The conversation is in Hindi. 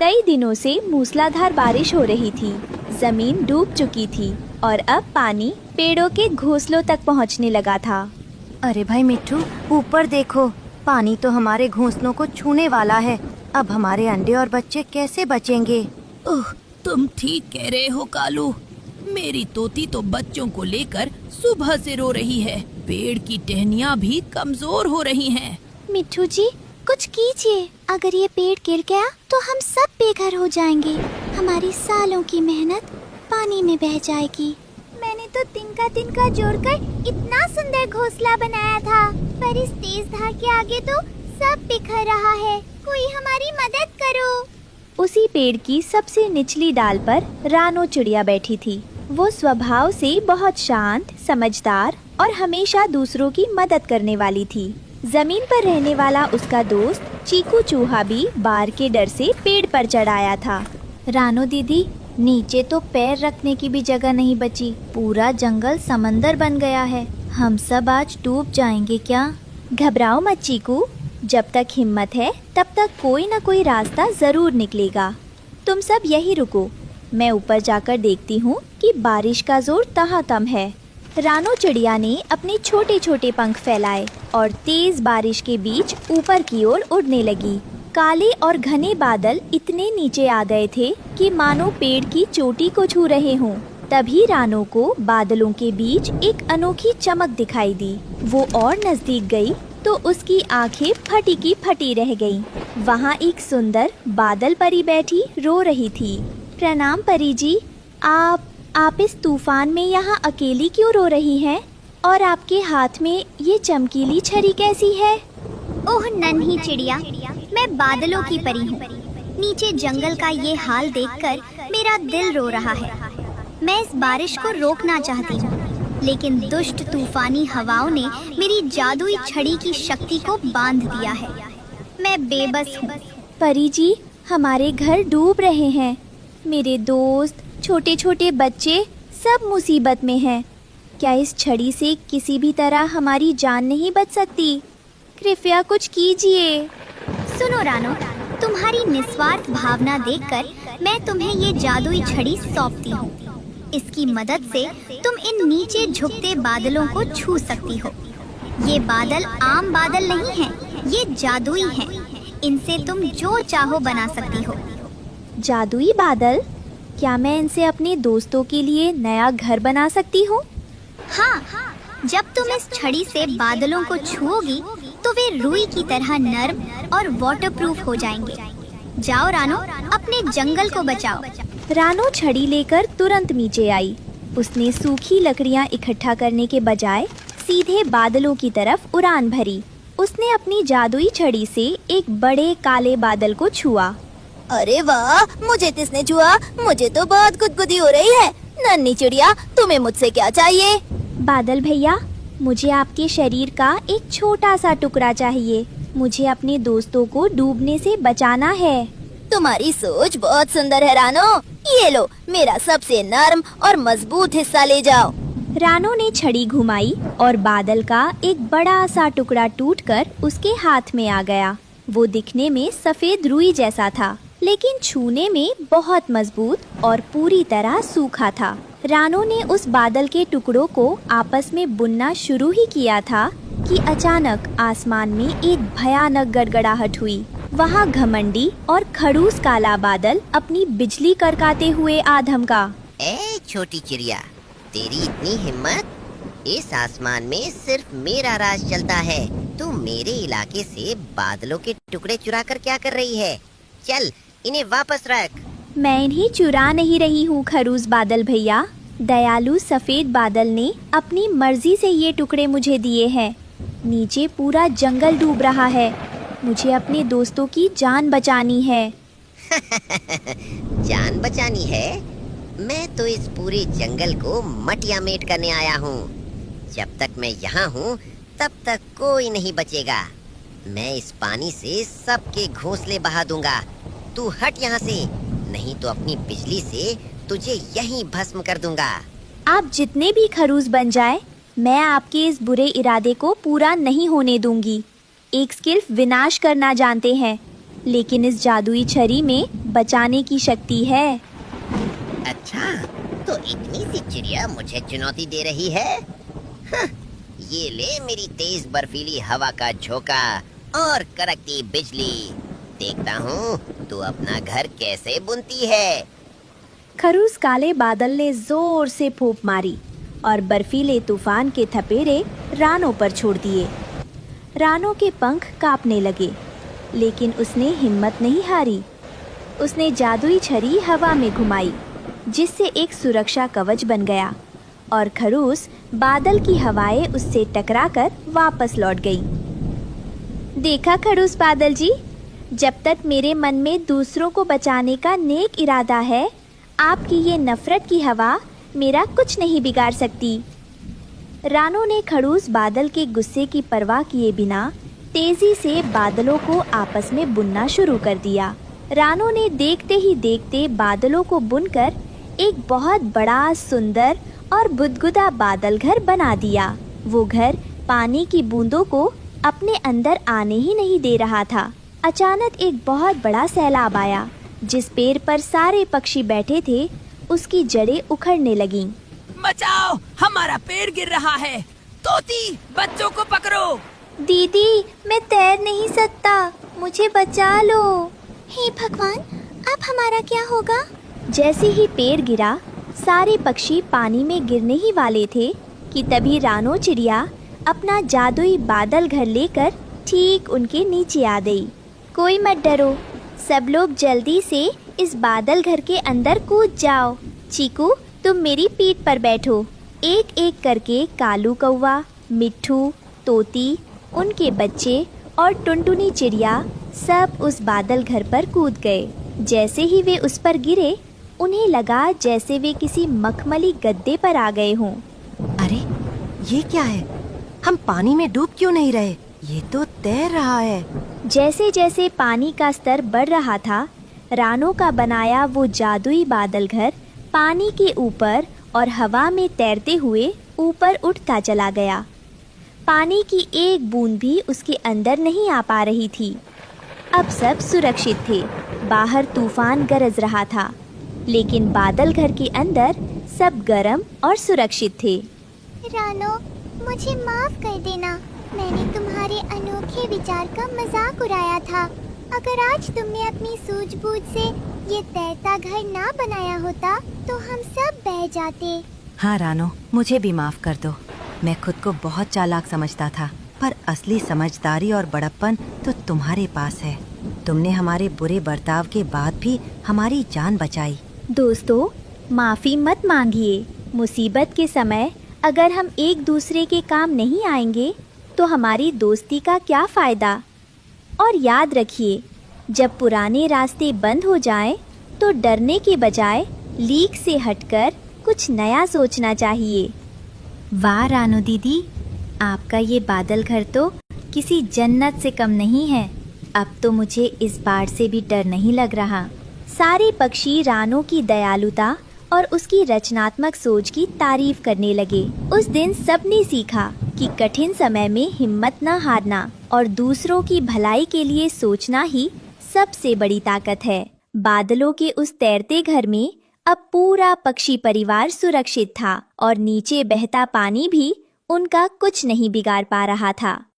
कई दिनों से मूसलाधार बारिश हो रही थी। जमीन डूब चुकी थी और अब पानी पेड़ों के घोंसलों तक पहुंचने लगा था। अरे भाई मिट्ठू, ऊपर देखो, पानी तो हमारे घोंसलों को छूने वाला है। अब हमारे अंडे और बच्चे कैसे बचेंगे? ओह, तुम ठीक कह रहे हो कालू। मेरी तोती तो बच्चों को लेकर सुबह से रो रही है। पेड़ की टहनियाँ भी कमजोर हो रही हैं। मिट्ठू जी, कुछ कीजिए। अगर ये पेड़ गिर गया तो हम सब बेघर हो जाएंगे। हमारी सालों की मेहनत पानी में बह जाएगी। मैंने तो तिनका तिनका जोड़कर इतना सुंदर घोंसला बनाया था, पर इस तेज धार के आगे तो सब बिखर रहा है। कोई हमारी मदद करो। उसी पेड़ की सबसे निचली डाल पर रानो चिड़िया बैठी थी। वो स्वभाव से बहुत शांत, समझदार और हमेशा दूसरों की मदद करने वाली थी। जमीन पर रहने वाला उसका दोस्त चीकू चूहा भी बार के डर से पेड़ पर चढ़ आया था। रानो दीदी, नीचे तो पैर रखने की भी जगह नहीं बची। पूरा जंगल समंदर बन गया है। हम सब आज डूब जाएंगे क्या? घबराओ मत चीकू, जब तक हिम्मत है तब तक कोई न कोई रास्ता जरूर निकलेगा। तुम सब यही रुको, मैं ऊपर जाकर देखती हूँ कि बारिश का जोर कहाँ कम है। रानो चिड़िया ने अपने छोटे छोटे पंख फैलाए और तेज बारिश के बीच ऊपर की ओर उड़ने लगी। काले और घने बादल इतने नीचे आ गए थे कि मानो पेड़ की चोटी को छू रहे हों। तभी रानो को बादलों के बीच एक अनोखी चमक दिखाई दी। वो और नजदीक गई तो उसकी आंखें फटी की फटी रह गईं। वहाँ एक सुंदर बादल परी बैठी रो रही थी। प्रणाम परी जी, आप इस तूफान में यहाँ अकेली क्यों रो रही हैं? और आपके हाथ में ये चमकीली छड़ी कैसी है? ओह नन्ही चिड़िया, मैं बादलों की परी हूँ। नीचे जंगल का ये हाल देखकर मेरा दिल रो रहा है। मैं इस बारिश को रोकना चाहती हूँ, लेकिन दुष्ट तूफानी हवाओं ने मेरी जादुई छड़ी की शक्ति को बांध दिया है। मैं बेबस हूँ। परी जी, हमारे घर डूब रहे हैं। मेरे दोस्त, छोटे छोटे बच्चे सब मुसीबत में हैं। क्या इस छड़ी से किसी भी तरह हमारी जान नहीं बच सकती? कृपया कुछ कीजिए। सुनो रानो, तुम्हारी निस्वार्थ भावना देखकर मैं तुम्हें ये जादुई छड़ी सौंपती हूँ। इसकी मदद से तुम इन नीचे झुकते बादलों को छू सकती हो। ये बादल आम बादल नहीं हैं, ये जादुई हैं। इनसे तुम जो चाहो बना सकती हो। जादुई बादल? क्या मैं इनसे अपने दोस्तों के लिए नया घर बना सकती हूँ? हाँ, जब तुम इस छड़ी से बादलों को छुओगी तो वे रुई की तरह नर्म और वाटरप्रूफ हो जाएंगे। जाओ रानो, अपने जंगल को बचाओ। रानो छड़ी लेकर तुरंत नीचे आई। उसने सूखी लकड़ियाँ इकट्ठा करने के बजाय सीधे बादलों की तरफ उड़ान भरी। उसने अपनी जादुई छड़ी से एक बड़े काले बादल को छुआ। अरे वाह, मुझे किसने छुआ? मुझे तो बहुत गुदगुदी हो रही है। नन्ही चिड़िया, तुम्हें मुझसे क्या चाहिए? बादल भैया, मुझे आपके शरीर का एक छोटा सा टुकड़ा चाहिए। मुझे अपने दोस्तों को डूबने से बचाना है। तुम्हारी सोच बहुत सुंदर है रानो। ये लो, मेरा सबसे नर्म और मजबूत हिस्सा ले जाओ। रानो ने छड़ी घुमाई और बादल का एक बड़ा सा टुकड़ा टूटकर उसके हाथ में आ गया। वो दिखने में सफेद रुई जैसा था, लेकिन छूने में बहुत मजबूत और पूरी तरह सूखा था। रानो ने उस बादल के टुकड़ों को आपस में बुनना शुरू ही किया था कि अचानक आसमान में एक भयानक गड़गड़ाहट हुई। वहाँ घमंडी और खड़ूस काला बादल अपनी बिजली करकाते हुए आ धमका। ए छोटी चिड़िया, तेरी इतनी हिम्मत? इस आसमान में सिर्फ मेरा राज चलता है। तू मेरे इलाके से बादलों के टुकड़े चुरा कर क्या कर रही है? चल, इन्हें वापस रख। मैं इन्हें चुरा नहीं रही हूँ खरूस बादल भैया। दयालु सफेद बादल ने अपनी मर्जी से ये टुकड़े मुझे दिए हैं। नीचे पूरा जंगल डूब रहा है। मुझे अपने दोस्तों की जान बचानी है। जान बचानी है? मैं तो इस पूरे जंगल को मटियामेट करने आया हूँ। जब तक मैं यहाँ हूँ तब तक कोई नहीं बचेगा। मैं इस पानी से सबके घोंसले बहा दूंगा। तू हट यहाँ से, नहीं तो अपनी बिजली से तुझे यहीं भस्म कर दूंगा। आप जितने भी खरूस बन जाए, मैं आपके इस बुरे इरादे को पूरा नहीं होने दूंगी। एक सिर्फ विनाश करना जानते हैं। लेकिन इस जादुई छड़ी में बचाने की शक्ति है। अच्छा, तो इतनी सी चिड़िया मुझे चुनौती दे रही है। हाँ, ये ले मेरी तेज बर्फीली हवा का झोंका और कड़कती बिजली। देखता हूँ तू अपना घर कैसे बुनती है। खरूस काले बादल ने जोर से फूंक मारी और बर्फीले तूफान के थपेड़े रानो पर छोड़ दिए। रानो के पंख कांपने लगे, लेकिन उसने हिम्मत नहीं हारी। उसने जादुई छड़ी हवा में घुमाई, जिससे एक सुरक्षा कवच बन गया और खरूस बादल की हवाएं उससे टकराकर वापस लौट गई। देखा खरूस बादल जी, जब तक मेरे मन में दूसरों को बचाने का नेक इरादा है, आपकी ये नफरत की हवा मेरा कुछ नहीं बिगाड़ सकती। रानो ने खड़ूस बादल के गुस्से की परवाह किए बिना तेजी से बादलों को आपस में बुनना शुरू कर दिया। रानो ने देखते ही देखते बादलों को बुनकर एक बहुत बड़ा, सुंदर और बुदबुदा बादल घर बना दिया। वो घर पानी की बूंदों को अपने अंदर आने ही नहीं दे रहा था। अचानक एक बहुत बड़ा सैलाब आया। जिस पेड़ पर सारे पक्षी बैठे थे, उसकी जड़ें उखड़ने लगीं। बचाओ, हमारा पेड़ गिर रहा है। तोती, बच्चों को पकड़ो। दीदी, मैं तैर नहीं सकता, मुझे बचा लो। हे भगवान, अब हमारा क्या होगा? जैसे ही पेड़ गिरा, सारे पक्षी पानी में गिरने ही वाले थे कि तभी रानो चिड़िया अपना जादुई बादल घर लेकर ठीक उनके नीचे आ गई। कोई मत डरो, सब लोग जल्दी से इस बादल घर के अंदर कूद जाओ। चीकू, तुम मेरी पीठ पर बैठो। एक एक करके कालू कौवा, मिट्ठू, तोती, उनके बच्चे और टुनटुनी चिड़िया सब उस बादल घर पर कूद गए। जैसे ही वे उस पर गिरे, उन्हें लगा जैसे वे किसी मखमली गद्दे पर आ गए हों। अरे, ये क्या है? हम पानी में डूब क्यों नहीं रहे? ये तो तैर रहा है। जैसे जैसे पानी का स्तर बढ़ रहा था, रानो का बनाया वो जादुई बादल घर पानी के ऊपर और हवा में तैरते हुए ऊपर उठता चला गया। पानी की एक बूंद भी उसके अंदर नहीं आ पा रही थी। अब सब सुरक्षित थे। बाहर तूफान गरज रहा था, लेकिन बादल घर के अंदर सब गर्म और सुरक्षित थे। रानो, मुझे माफ कर देना, मैंने तुम्हारे अनोखे विचार का मजाक उड़ाया था। अगर आज तुमने अपनी सूझबूझ से ये तैरता घर ना बनाया होता तो हम सब बह जाते। हाँ रानो, मुझे भी माफ कर दो। मैं खुद को बहुत चालाक समझता था, पर असली समझदारी और बड़प्पन तो तुम्हारे पास है। तुमने हमारे बुरे बर्ताव के बाद भी हमारी जान बचाई। दोस्तों, माफ़ी मत मांगिए। मुसीबत के समय अगर हम एक दूसरे के काम नहीं आएंगे तो हमारी दोस्ती का क्या फ़ायदा। और याद रखिए, जब पुराने रास्ते बंद हो जाएं, तो डरने के बजाय लीक से हटकर कुछ नया सोचना चाहिए। वाह रानो दीदी, आपका ये बादल घर तो किसी जन्नत से कम नहीं है। अब तो मुझे इस बाढ़ से भी डर नहीं लग रहा। सारे पक्षी रानो की दयालुता और उसकी रचनात्मक सोच की तारीफ करने लगे। उस दिन सबने सीखा कि कठिन समय में हिम्मत न हारना और दूसरों की भलाई के लिए सोचना ही सबसे बड़ी ताकत है। बादलों के उस तैरते घर में अब पूरा पक्षी परिवार सुरक्षित था और नीचे बहता पानी भी उनका कुछ नहीं बिगाड़ पा रहा था।